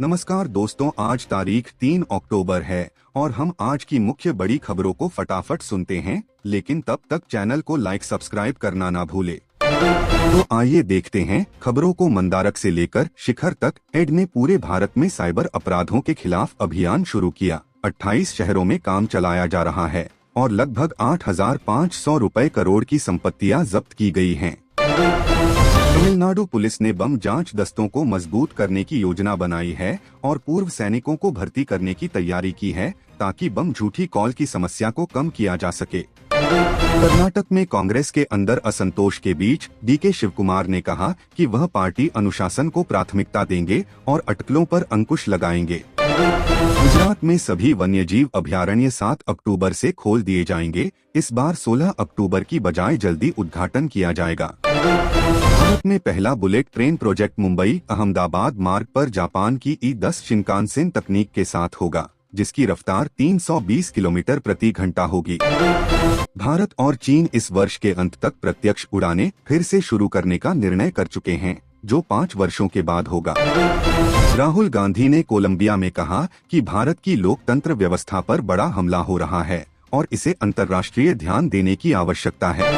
नमस्कार दोस्तों, आज तारीख 3 अक्टूबर है और हम आज की मुख्य बड़ी खबरों को फटाफट सुनते हैं, लेकिन तब तक चैनल को लाइक सब्सक्राइब करना ना भूले। तो आइए देखते हैं खबरों को। मंदारक से लेकर शिखर तक एड ने पूरे भारत में साइबर अपराधों के खिलाफ अभियान शुरू किया। 28 शहरों में काम चलाया जा रहा है और लगभग 8,500 रुपए करोड़ की संपत्तियां जब्त की गई हैं। तमिलनाडु पुलिस ने बम जांच दस्तों को मजबूत करने की योजना बनाई है और पूर्व सैनिकों को भर्ती करने की तैयारी की है ताकि बम झूठी कॉल की समस्या को कम किया जा सके। कर्नाटक में कांग्रेस के अंदर असंतोष के बीच डीके शिवकुमार ने कहा कि वह पार्टी अनुशासन को प्राथमिकता देंगे और अटकलों पर अंकुश लगाएंगे। गुजरात में सभी वन्यजीव अभयारण्य 7 अक्टूबर से खोल दिए जाएंगे। इस बार 16 अक्टूबर की बजाय जल्दी उद्घाटन किया जाएगा। भारत में पहला bullet train project Mumbai Ahmedabad मार्ग पर जापान की ई-10 शिनकानसेन तकनीक के साथ होगा, जिसकी रफ्तार 320 किलोमीटर प्रति घंटा होगी। भारत और चीन इस वर्ष के अंत तक प्रत्यक्ष उड़ानें फिर से शुरू करने का निर्णय कर चुके हैं, जो 5 वर्षों के बाद होगा। राहुल गांधी ने कोलंबिया में कहा कि भारत की लोकतंत्र व्यवस्था पर बड़ा हमला हो रहा है और इसे अंतर्राष्ट्रीय ध्यान देने की आवश्यकता है।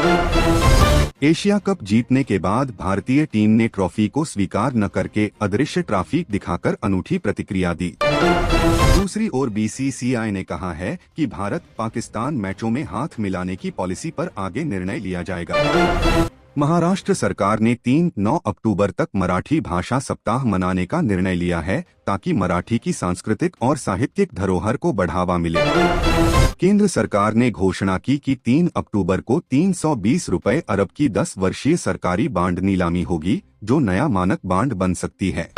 एशिया कप जीतने के बाद भारतीय टीम ने ट्रॉफी को स्वीकार न करके अदृश्य ट्रॉफी दिखाकर अनूठी प्रतिक्रिया दी। दूसरी ओर बीसीसीआई ने कहा है कि भारत पाकिस्तान मैचों में हाथ मिलाने की पॉलिसी पर आगे निर्णय लिया जाएगा। महाराष्ट्र सरकार ने 3-9 अक्टूबर तक मराठी भाषा सप्ताह मनाने का निर्णय लिया है ताकि मराठी की सांस्कृतिक और साहित्यिक धरोहर को बढ़ावा मिले। केंद्र सरकार ने घोषणा की कि 3 अक्टूबर को 320 रुपए अरब की 10 वर्षीय सरकारी बांड नीलामी होगी, जो नया मानक बांड बन सकती है।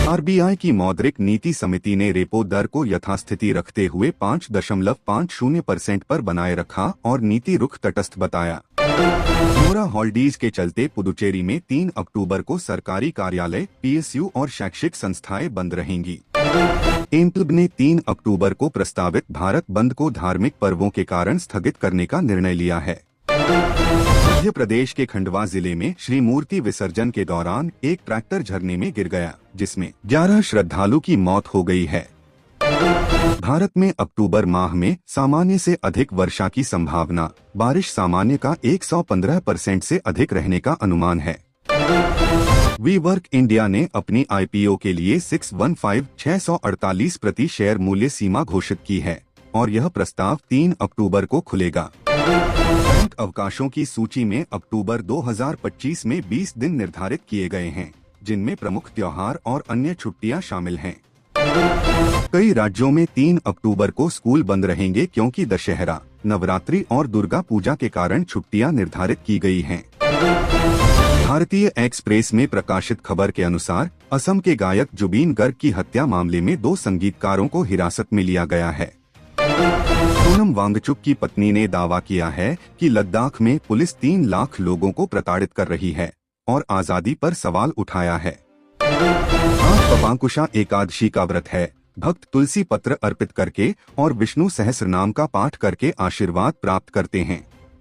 आरबीआई की मौद्रिक नीति समिति ने रेपो दर को यथास्थिति रखते हुए 5.50% पर बनाए रखा और नीति रुख तटस्थ बताया। कोरोना हॉलिडेज के चलते पुदुचेरी में 3 अक्टूबर को सरकारी कार्यालय, पीएसयू और शैक्षिक संस्थाएं बंद रहेंगी। एमपीएल ने 3 अक्टूबर को प्रस्तावित भारत बंद को धार्मिक पर्वों के कारण स्थगित करने का निर्णय लिया है। मध्य प्रदेश के खंडवा जिले में श्री मूर्ति विसर्जन के दौरान एक ट्रैक्टर झरने में गिर गया, जिसमें 11 श्रद्धालु की मौत हो गई है। भारत में अक्टूबर माह में सामान्य से अधिक वर्षा की संभावना, बारिश सामान्य का 115% से अधिक रहने का अनुमान है। वीवर्क इंडिया ने अपनी आईपीओ के लिए 615,648 प्रति शेयर मूल्य सीमा घोषित की है और यह प्रस्ताव 3 अक्टूबर को खुलेगा। बैंक अवकाशों की सूची में अक्टूबर 2025 में 20 दिन निर्धारित किए गए हैं, जिनमें प्रमुख त्योहार और अन्य छुट्टियां शामिल हैं। कई राज्यों में 3 अक्टूबर को स्कूल बंद रहेंगे क्योंकि दशहरा, नवरात्रि और दुर्गा पूजा के कारण छुट्टियां निर्धारित की गई हैं। भारतीय एक्सप्रेस में प्रकाशित खबर के अनुसार असम के गायक जुबीन गर्ग की हत्या मामले में 2 संगीतकारों को हिरासत में लिया गया है। सोनम वांगचुक की पत्नी ने दावा किया है कि लद्दाख में पुलिस 3 लाख लोगों को प्रताड़ित कर रही है और आजादी पर सवाल उठाया है। आज पपांकुशा एकादशी का व्रत है। भक्त तुलसी पत्र अर्पित करके और विष्णु सहस्रनाम का पाठ करके आशीर्वाद प्राप्त करते हैं।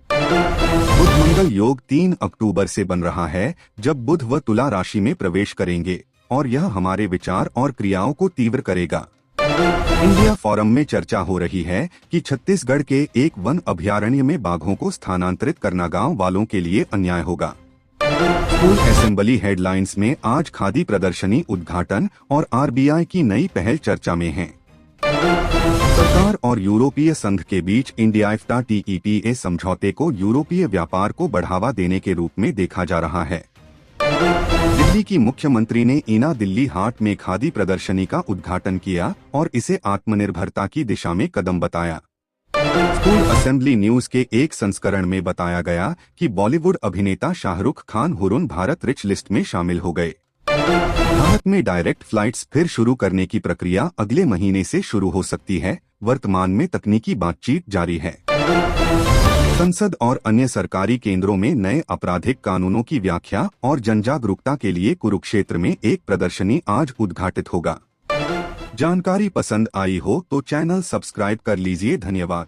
बुध मंगल योग 3 अक्टूबर से बन रहा है, जब बुध व तुला राशि में प्रवेश करेंगे और यह हमारे विचार और क्रियाओं को तीव्र करेगा। इंडिया फोरम में चर्चा हो रही है कि छत्तीसगढ़ के एक वन अभयारण्य में बाघों को स्थानांतरित करना गांव वालों के लिए अन्याय होगा। स्कूल असेंबली हेडलाइंस में आज खादी प्रदर्शनी उद्घाटन और आरबीआई की नई पहल चर्चा में है। सरकार और यूरोपीय संघ के बीच इंडिया-इफ्टा टीईपीए समझौते को यूरोपीय व्यापार को बढ़ावा देने के रूप में देखा जा रहा है। दिल्ली की मुख्यमंत्री ने ईना दिल्ली हाट में खादी प्रदर्शनी का उद्घाटन किया और इसे आत्मनिर्भरता की दिशा में कदम बताया। स्कूल असेंबली न्यूज के एक संस्करण में बताया गया कि बॉलीवुड अभिनेता Shahrukh Khan Hurun Bharat rich list में शामिल हो गए। भारत में डायरेक्ट फ्लाइट्स फिर शुरू करने की प्रक्रिया अगले महीने से शुरू हो सकती है। वर्तमान में तकनीकी बातचीत जारी है। संसद और अन्य सरकारी केंद्रों में नए आपराधिक कानूनों की व्याख्या और जनजागरूकता के लिए कुरुक्षेत्र में एक प्रदर्शनी आज उद्घाटित होगा। जानकारी पसंद आई हो तो चैनल सब्सक्राइब कर लीजिए। धन्यवाद।